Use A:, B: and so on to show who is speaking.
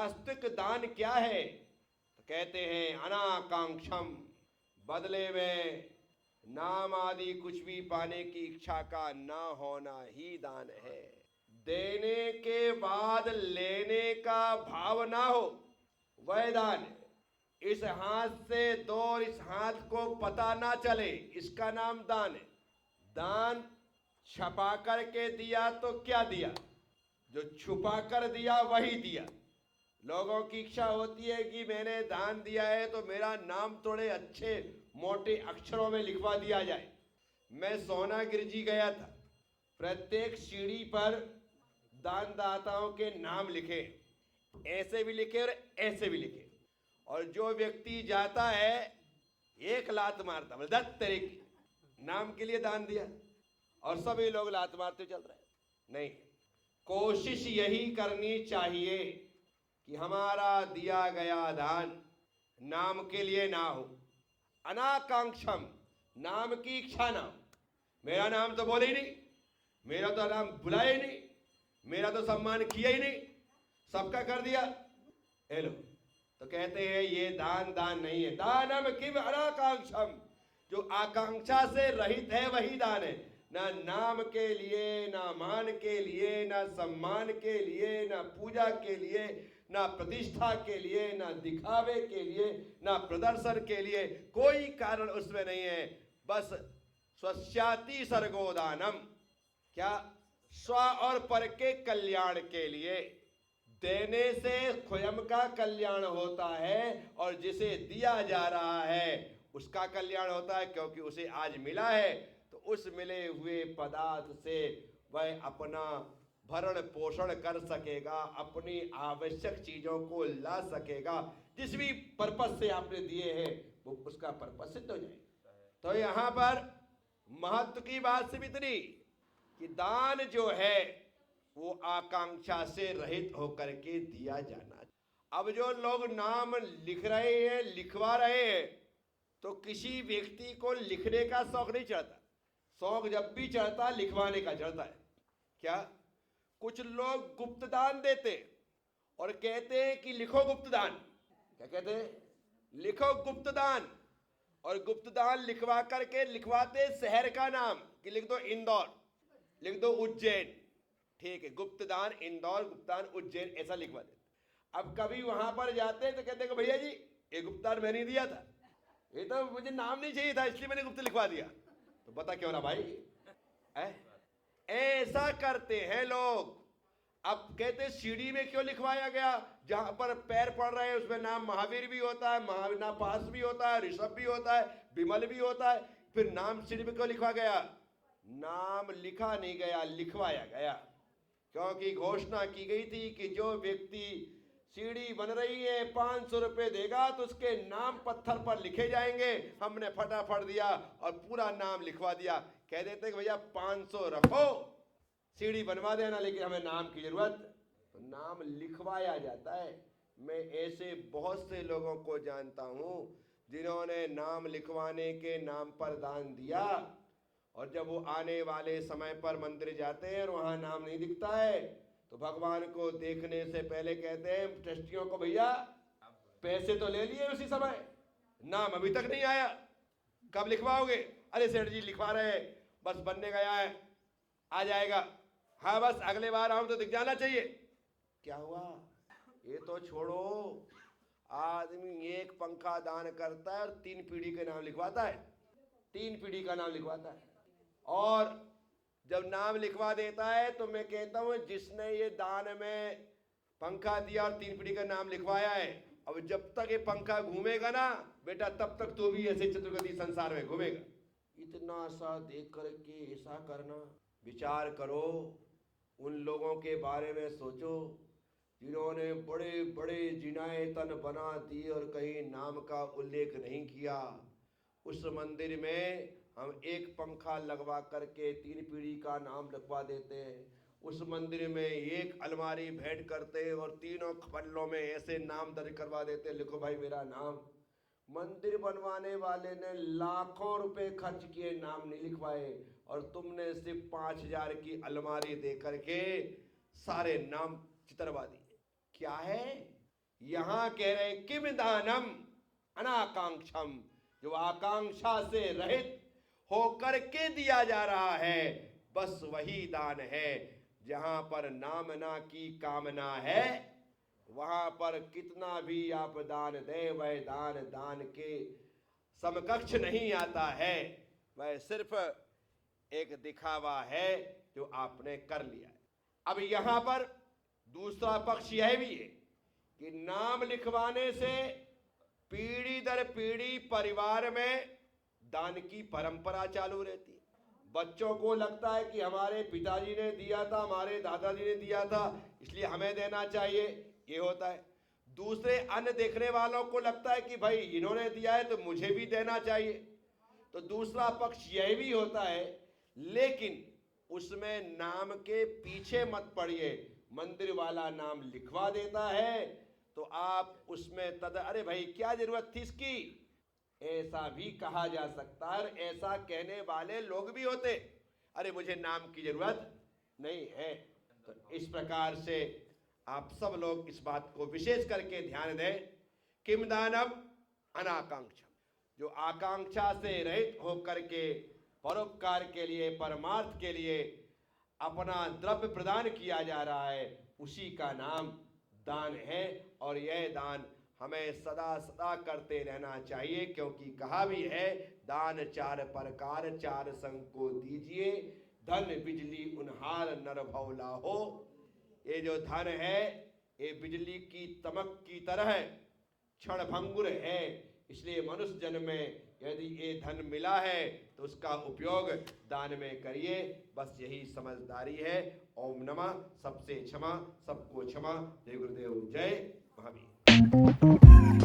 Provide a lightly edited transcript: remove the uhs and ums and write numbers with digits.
A: वास्तविक दान क्या है? तो कहते हैं अनाकांक्षम, बदले में नाम आदि कुछ भी पाने की इच्छा का न होना ही दान है। देने के बाद लेने का भाव ना हो, वह दान है। इस हाथ से दो और इस हाथ को पता ना चले, इसका नाम दान है। दान छपा करके दिया तो क्या दिया, जो छुपा कर दिया वही दिया। लोगों की इच्छा होती है कि मैंने दान दिया है तो मेरा नाम थोड़े अच्छे मोटे अक्षरों में लिखवा दिया जाए। मैं सोनागिर जी गया था, प्रत्येक सीढ़ी पर दानदाताओं के नाम लिखे, ऐसे भी लिखे और ऐसे भी लिखे। और जो व्यक्ति जाता है एक लात मारता, बोले दत्त तेरे की, नाम के लिए दान दिया, और सभी लोग लात मारते चल रहे हैं। नहीं, कोशिश यही करनी चाहिए कि हमारा दिया गया दान नाम के लिए ना हो। अनाकांक्षम, नाम की इच्छा ना हो। मेरा नाम तो बोले ही नहीं, मेरा तो नाम बुलाया ही नहीं, मेरा तो सम्मान किया ही नहीं, सबका कर दिया। हेलो, तो कहते हैं ये दान दान नहीं है। दानम किम अनाकांक्षम, जो आकांक्षा से रहित है वही दान है। ना नाम के लिए, ना मान के लिए, ना सम्मान के लिए, ना पूजा के लिए, ना प्रतिष्ठा के लिए, ना दिखावे के लिए, ना प्रदर्शन के लिए, कोई कारण उसमें नहीं है। बस स्वस्याति सर्गोदानम, क्या, स्व और पर के कल्याण के लिए। देने से स्वयं का कल्याण होता है और जिसे दिया जा रहा है उसका कल्याण होता है, क्योंकि उसे आज मिला है तो उस मिले हुए पदार्थ से वह अपना भरण पोषण कर सकेगा, अपनी आवश्यक चीजों को ला सकेगा। जिस भी पर्पस से आपने दिए हैं वो उसका पर्पस सिद्ध हो जाएगा। तो यहाँ पर महत्व की बात सिर्फ इतनी कि दान जो है वो आकांक्षा से रहित होकर के दिया जाना। अब जो लोग नाम लिख रहे हैं, लिखवा रहे हैं, तो किसी व्यक्ति को लिखने का शौक नहीं चढ़ता। शौक जब भी चढ़ता लिखवाने का चढ़ता है। क्या, कुछ लोग गुप्त दान देते और कहते हैं कि लिखो गुप्त दान। क्या कहते हैं? लिखो गुप्त दान। और गुप्त दान लिखवा करके लिखवाते शहर का नाम कि लिख दो इंदौर, लिख दो उज्जैन, ठीक है, गुप्तदान इंदौर, गुप्तदान उज्जैन, ऐसा लिखवा देते। अब कभी वहां पर जाते हैं तो कहते हैं भैया जी ये गुप्तदान मैंने दिया था, ये तो मुझे नाम नहीं चाहिए था इसलिए मैंने गुप्त लिखवा दिया। तो बता क्यों ना भाई, ऐसा करते हैं लोग। अब कहते सीढ़ी में क्यों लिखवाया गया, जहां पर पैर पड़ रहे हैं उसमें नाम महावीर भी होता है, महानापास भी होता है, ऋषभ भी होता है, विमल भी होता है, फिर नाम सीढ़ी में क्यों लिखवा गया? नाम लिखा नहीं गया, लिखवाया गया, क्योंकि घोषणा की गई थी कि जो व्यक्ति सीढ़ी बन रही है 500 रुपए देगा तो उसके नाम पत्थर पर लिखे जाएंगे। हमने फटाफट दिया और पूरा नाम लिखवा दिया। कह देते कि भैया 500 रखो, सीढ़ी बनवा देना, लेकिन हमें नाम की जरूरत। तो नाम लिखवाया जाता है। मैं ऐसे बहुत से लोगों को जानता हूं जिन्होंने नाम लिखवाने के नाम पर दान दिया, और जब वो आने वाले समय पर मंदिर जाते हैं और वहां नाम नहीं दिखता है तो भगवान को देखने से पहले कहते हैं ट्रस्टियों को, भैया पैसे तो ले लिए उसी समय, नाम अभी तक नहीं आया, कब लिखवाओगे? अरे सेठ जी लिखवा रहे हैं, बस बनने गया है, आ जाएगा। हाँ बस अगले बार आऊं तो दिख जाना चाहिए। क्या हुआ? ये तो छोड़ो, आदमी एक पंखा दान करता है और 3 पीढ़ी के नाम लिखवाता है, 3 पीढ़ी का नाम लिखवाता है। और जब नाम लिखवा देता है तो मैं कहता हूं जिसने ये दान में पंखा दिया और 3 पीढ़ी का नाम लिखवाया है, अब जब तक ये पंखा घूमेगा ना बेटा, तब तक तो भी ऐसे चतुर्गति संसार में घूमेगा। इतना सा देख करके ऐसा करना, विचार करो, उन लोगों के बारे में सोचो जिन्होंने बड़े बड़े जिनायतन बना दिए और कहीं नाम का उल्लेख नहीं किया। उस मंदिर में हम एक पंखा लगवा करके 3 पीढ़ी का नाम लिखवा देते हैं। उस मंदिर में एक अलमारी भेंट करते हैं और तीनों पल्लों में ऐसे नाम दर्ज करवा देते हैं, लिखो भाई मेरा नाम। मंदिर बनवाने वाले ने लाखों रुपए खर्च किए, नाम नहीं लिखवाए, और तुमने सिर्फ 5000 की अलमारी दे करके सारे नाम चितरवा दिए। क्या है? यहां कह रहे किम दानम अनाकांक्षम, जो आकांक्षा से रहित होकर के दिया जा रहा है, बस वही दान है। जहां पर नामना की कामना है, वहां पर कितना भी आप दान दे, वह दान के समकक्ष नहीं आता है। वह सिर्फ एक दिखावा है जो आपने कर लिया है। अब यहां पर दूसरा पक्ष यह भी है कि नाम लिखवाने से पीढ़ी दर पीढ़ी परिवार में दान की परंपरा चालू रहती है। बच्चों को लगता है कि हमारे पिताजी ने दिया था, हमारे दादाजी ने दिया था, इसलिए हमें देना चाहिए, ये होता है। दूसरे अन्य देखने वालों को लगता है कि भाई इन्होंने दिया है तो मुझे भी देना चाहिए। तो दूसरा पक्ष यह भी होता है, लेकिन उसमें नाम के पीछे मत पड़िए। मंदिर वाला नाम लिखवा देता है तो आप उसमें अरे भाई क्या जरूरत थी इसकी, ऐसा भी कहा जा सकता है। ऐसा कहने वाले लोग भी होते, अरे मुझे नाम की जरूरत नहीं है। तो इस प्रकार से आप सब लोग इस बात को विशेष करके ध्यान दें, किम दानम अनाकांक्षम, जो आकांक्षा से रहित होकर के परोपकार के लिए, परमार्थ के लिए अपना द्रव्य प्रदान किया जा रहा है, उसी का नाम दान है। और यह दान हमें सदा सदा करते रहना चाहिए, क्योंकि कहा भी है, दान चार प्रकार चार संग को दीजिए, धन बिजली उन्हार नर भौला हो। ये जो धन है ये बिजली की तमक की तरह क्षणभंगुर है, इसलिए मनुष्य जन्म में यदि ये धन मिला है तो उसका उपयोग दान में करिए, बस यही समझदारी है। ओम नमः, सबसे क्षमा, सबको क्षमा। जय गुरुदेव, जय महावीर।